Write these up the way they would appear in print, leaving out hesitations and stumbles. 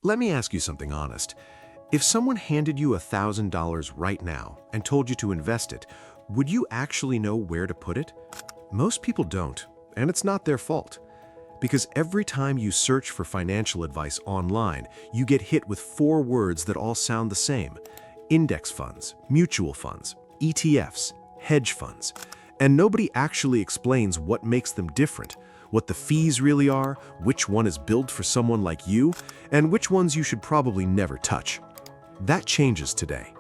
Let me ask you something honest. If someone handed you $1,000 right now and told you to invest it, would you actually know where to put it? Most people don't, and it's not their fault. Because every time you search for financial advice online, you get hit with 4 words that all sound the same: index funds, mutual funds, ETFs, hedge funds. And nobody actually explains what makes them different, what the fees really are, which one is built for someone like you, and which ones you should probably never touch. That changes today.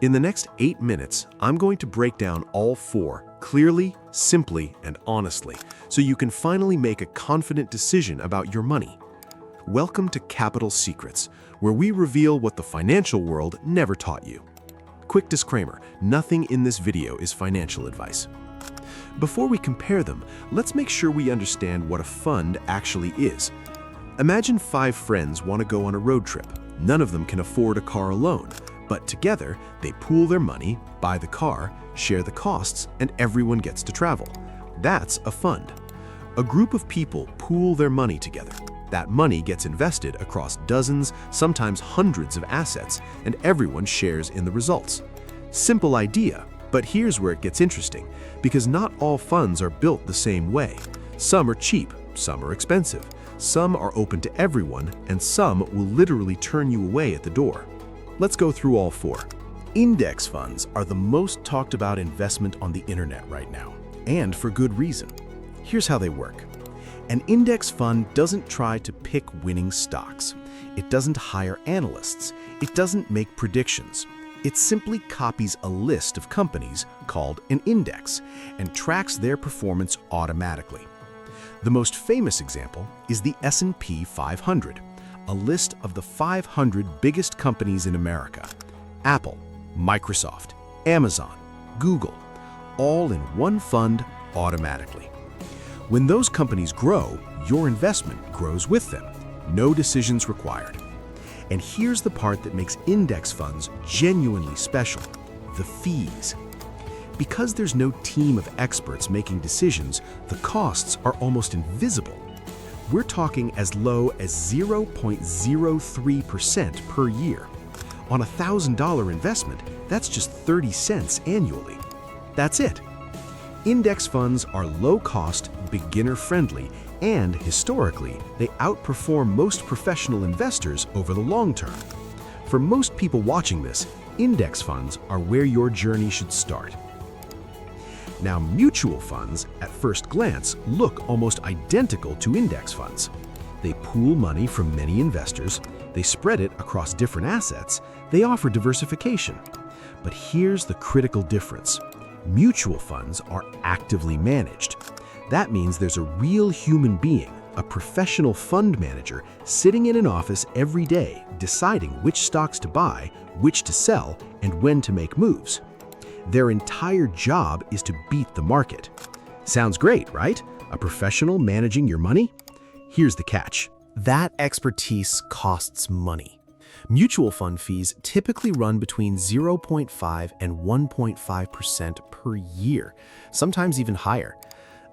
In the next 8 minutes, I'm going to break down all 4 clearly, simply, and honestly, so you can finally make a confident decision about your money. Welcome to Capital Secrets, where we reveal what the financial world never taught you. Quick disclaimer, nothing in this video is financial advice. Before we compare them, let's make sure we understand what a fund actually is. Imagine 5 friends want to go on a road trip. None of them can afford a car alone, but together they pool their money, buy the car, share the costs, and everyone gets to travel. That's a fund. A group of people pool their money together. That money gets invested across dozens, sometimes hundreds of assets, and everyone shares in the results. Simple idea, but here's where it gets interesting, because not all funds are built the same way. Some are cheap, some are expensive, some are open to everyone, and some will literally turn you away at the door. Let's go through all 4. Index funds are the most talked about investment on the internet right now, and for good reason. Here's how they work. An index fund doesn't try to pick winning stocks. It doesn't hire analysts. It doesn't make predictions. It simply copies a list of companies called an index and tracks their performance automatically. The most famous example is the S&P 500, a list of the 500 biggest companies in America. Apple, Microsoft, Amazon, Google, all in one fund automatically. When those companies grow, your investment grows with them. No decisions required. And here's the part that makes index funds genuinely special: the fees. Because there's no team of experts making decisions, the costs are almost invisible. We're talking as low as 0.03% per year. On a $1,000 investment, that's just 30 cents annually. That's it. Index funds are low-cost, beginner-friendly, and historically, they outperform most professional investors over the long term. For most people watching this, index funds are where your journey should start. Now, mutual funds, at first glance, look almost identical to index funds. They pool money from many investors, they spread it across different assets, they offer diversification. But here's the critical difference. Mutual funds are actively managed. That means there's a real human being, a professional fund manager, sitting in an office every day deciding which stocks to buy, which to sell, and when to make moves. Their entire job is to beat the market. Sounds great, right? A professional managing your money? Here's the catch. That expertise costs money. Mutual fund fees typically run between 0.5 and 1.5% per year, sometimes even higher.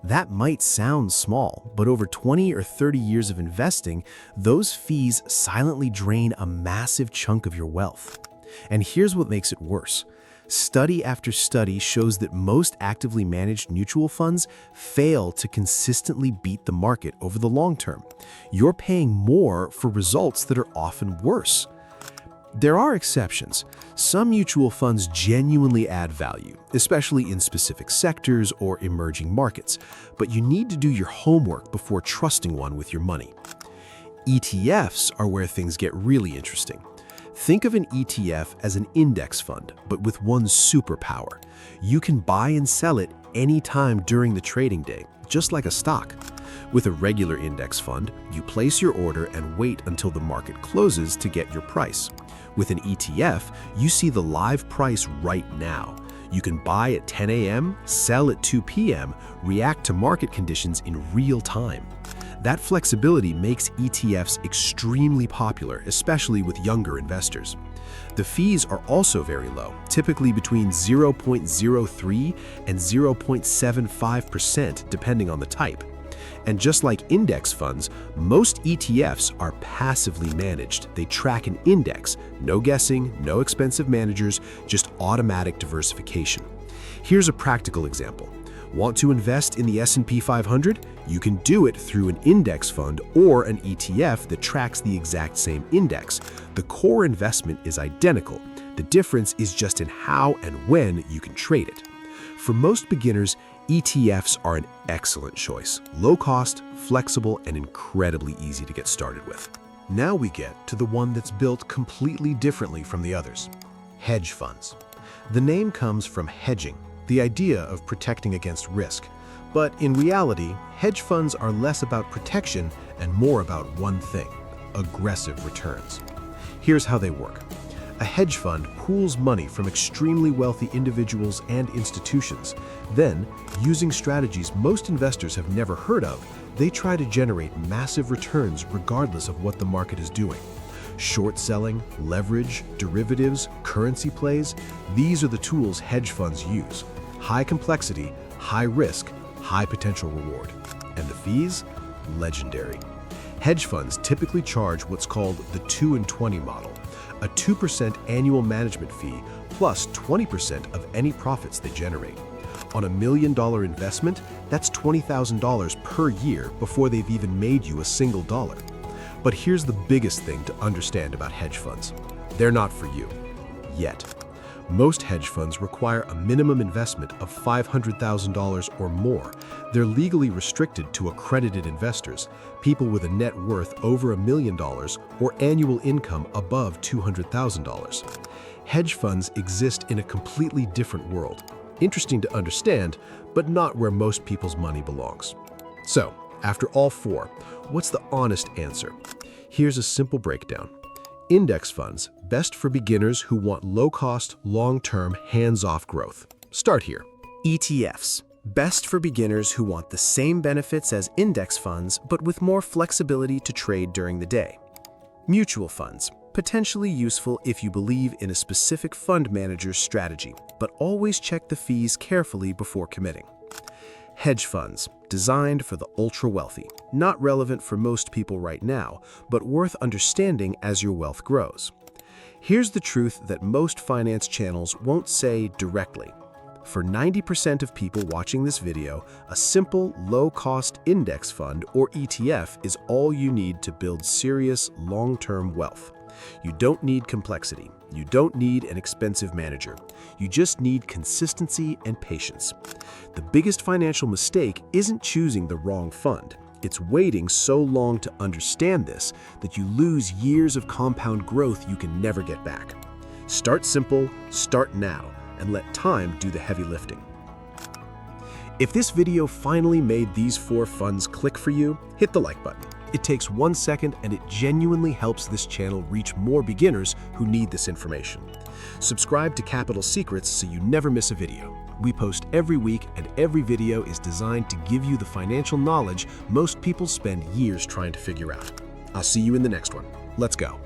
That might sound small, but over 20 or 30 years of investing, those fees silently drain a massive chunk of your wealth. And here's what makes it worse. Study after study shows that most actively managed mutual funds fail to consistently beat the market over the long term. You're paying more for results that are often worse. There are exceptions. Some mutual funds genuinely add value, especially in specific sectors or emerging markets, but you need to do your homework before trusting one with your money. ETFs are where things get really interesting. Think of an ETF as an index fund, but with one superpower. You can buy and sell it anytime during the trading day, just like a stock. With a regular index fund, you place your order and wait until the market closes to get your price. With an ETF, you see the live price right now. You can buy at 10 a.m., sell at 2 p.m., react to market conditions in real time. That flexibility makes ETFs extremely popular, especially with younger investors. The fees are also very low, typically between 0.03 and 0.75% depending on the type. And just like index funds, most ETFs are passively managed. They track an index, no guessing, no expensive managers, just automatic diversification. Here's a practical example. Want to invest in the S&P 500? You can do it through an index fund or an ETF that tracks the exact same index. The core investment is identical. The difference is just in how and when you can trade it. For most beginners, ETFs are an excellent choice. Low cost, flexible, and incredibly easy to get started with. Now we get to the one that's built completely differently from the others. Hedge funds. The name comes from hedging, the idea of protecting against risk. But in reality, hedge funds are less about protection and more about one thing: aggressive returns. Here's how they work. A hedge fund pools money from extremely wealthy individuals and institutions. Then, using strategies most investors have never heard of, they try to generate massive returns regardless of what the market is doing. Short selling, leverage, derivatives, currency plays, these are the tools hedge funds use. High complexity, high risk, high potential reward. And the fees? Legendary. Hedge funds typically charge what's called the 2 and 20 model, a 2% annual management fee plus 20% of any profits they generate. On $1 million investment, that's $20,000 per year before they've even made you a single dollar. But here's the biggest thing to understand about hedge funds. They're not for you. Yet. Most hedge funds require a minimum investment of $500,000 or more. They're legally restricted to accredited investors, people with a net worth over $1 million or annual income above $200,000. Hedge funds exist in a completely different world. Interesting to understand, but not where most people's money belongs. So, after all four, what's the honest answer? Here's a simple breakdown. Index funds, best for beginners who want low-cost, long-term, hands-off growth. Start here. ETFs, best for beginners who want the same benefits as index funds, but with more flexibility to trade during the day. Mutual funds, potentially useful if you believe in a specific fund manager's strategy, but always check the fees carefully before committing. Hedge funds, designed for the ultra-wealthy, not relevant for most people right now, but worth understanding as your wealth grows. Here's the truth that most finance channels won't say directly. For 90% of people watching this video, a simple, low-cost index fund or ETF is all you need to build serious, long-term wealth. You don't need complexity. You don't need an expensive manager. You just need consistency and patience. The biggest financial mistake isn't choosing the wrong fund. It's waiting so long to understand this that you lose years of compound growth you can never get back. Start simple, start now, and let time do the heavy lifting. If this video finally made these 4 funds click for you, hit the like button. It takes 1 second and it genuinely helps this channel reach more beginners who need this information. Subscribe to Capital Secrets so you never miss a video. We post every week and every video is designed to give you the financial knowledge most people spend years trying to figure out. I'll see you in the next one. Let's go.